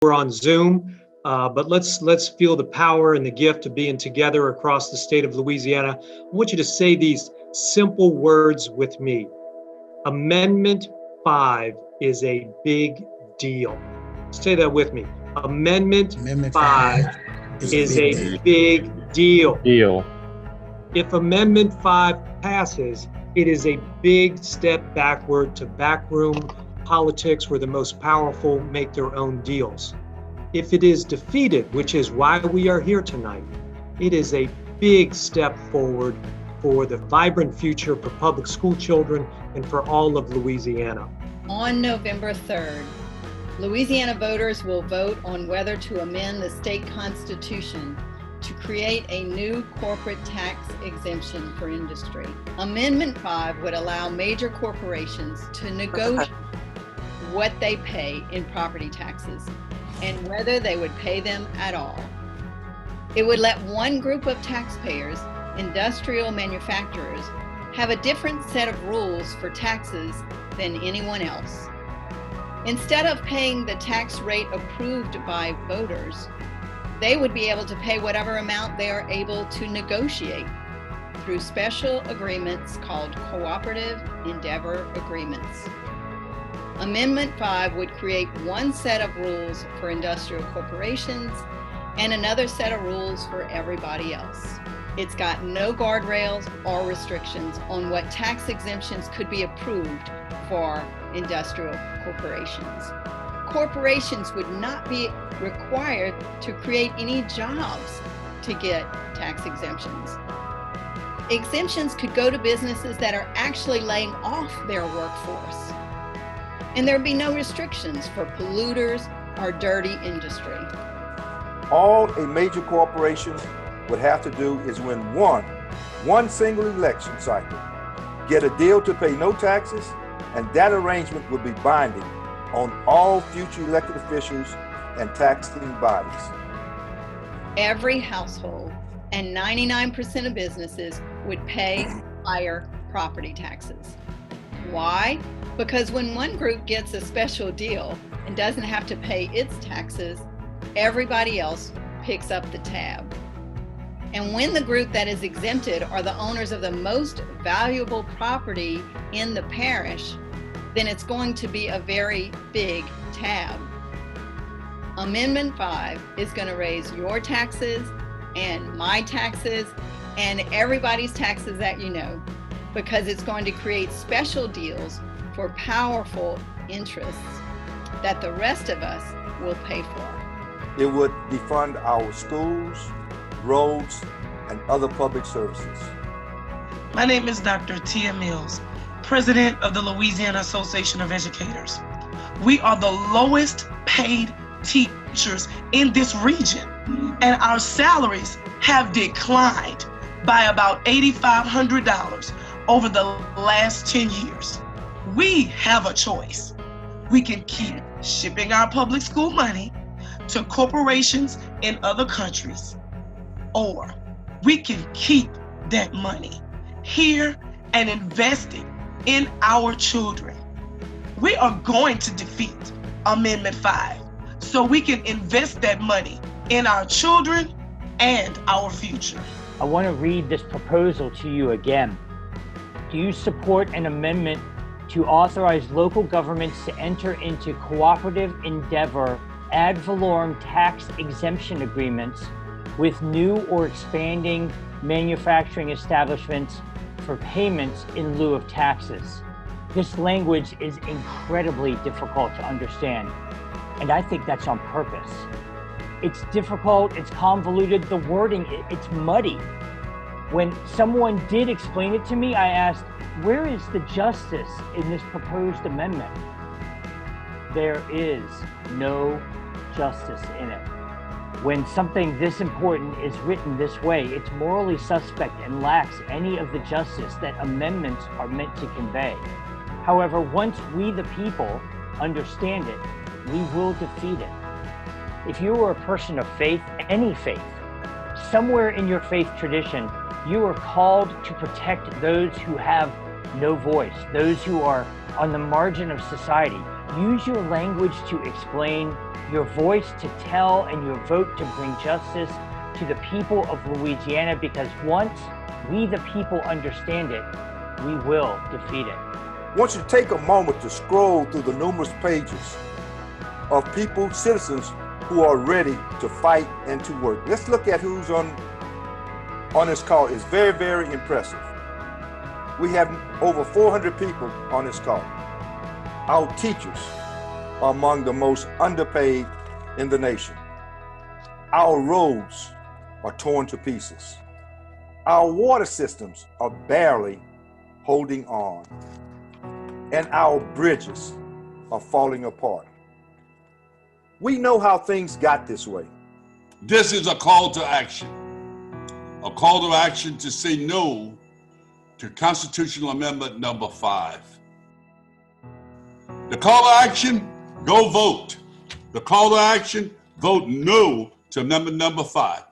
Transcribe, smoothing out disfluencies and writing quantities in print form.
we're on Zoom, but let's feel the power and the gift of being together across the state of Louisiana. I want you to say these simple words with me. Amendment 5 is a big deal. Say that with me. Amendment 5 is a big deal. If Amendment 5 passes, it is a big step backward to backroom politics where the most powerful make their own deals. If it is defeated, which is why we are here tonight, it is a big step forward for the vibrant future for public school children and for all of Louisiana. On November 3rd, Louisiana voters will vote on whether to amend the state constitution to create a new corporate tax exemption for industry. Amendment 5 would allow major corporations to negotiate what they pay in property taxes and whether they would pay them at all. It would let one group of taxpayers, industrial manufacturers, have a different set of rules for taxes than anyone else. Instead of paying the tax rate approved by voters, they would be able to pay whatever amount they are able to negotiate through special agreements called cooperative endeavor agreements. Amendment 5 would create one set of rules for industrial corporations and another set of rules for everybody else. It's got no guardrails or restrictions on what tax exemptions could be approved for industrial corporations. Corporations would not be required to create any jobs to get tax exemptions. Exemptions could go to businesses that are actually laying off their workforce. And there'd be no restrictions for polluters or dirty industry. All a major corporation would have to do is win one single election cycle, get a deal to pay no taxes, and that arrangement would be binding on all future elected officials and taxing bodies. Every household and 99% of businesses would pay higher property taxes. Why? Because when one group gets a special deal and doesn't have to pay its taxes, everybody else picks up the tab. And when the group that is exempted are the owners of the most valuable property in the parish, then it's going to be a very big tab. Amendment 5 is going to raise your taxes and my taxes and everybody's taxes that you know, because it's going to create special deals for powerful interests that the rest of us will pay for. It would defund our schools, roads, and other public services. My name is Dr. Tia Mills, President of the Louisiana Association of Educators. We are the lowest paid teachers in this region, and our salaries have declined by about $8,500 over the last 10 years. We have a choice. We can keep shipping our public school money to corporations in other countries, or we can keep that money here and invest it in our children. We are going to defeat Amendment 5 so we can invest that money in our children and our future. I want to read this proposal to you again. Do you support an amendment to authorize local governments to enter into cooperative endeavor ad valorem tax exemption agreements with new or expanding manufacturing establishments for payments in lieu of taxes? This language is incredibly difficult to understand, and I think that's on purpose. It's difficult, it's convoluted, the wording, it's muddy. When someone did explain it to me, I asked, where is the justice in this proposed amendment? There is no justice in it. When something this important is written this way, it's morally suspect and lacks any of the justice that amendments are meant to convey. However, once we the people understand it, we will defeat it. If you are a person of faith, any faith, somewhere in your faith tradition, you are called to protect those who have no voice, those who are on the margin of society, Use your language to explain, your voice to tell, and your vote to bring justice to the people of Louisiana, because once we the people understand it, we will defeat it. I want you to take a moment to scroll through the numerous pages of people, citizens, who are ready to fight and to work. Let's look at who's on this call. It's very, very impressive. We have over 400 people on this call. Our teachers are among the most underpaid in the nation. Our roads are torn to pieces. Our water systems are barely holding on. And our bridges are falling apart. We know how things got this way. This is a call to action. A call to action to say no to Constitutional Amendment number 5. The call to action, go vote. The call to action, vote no to amendment number 5.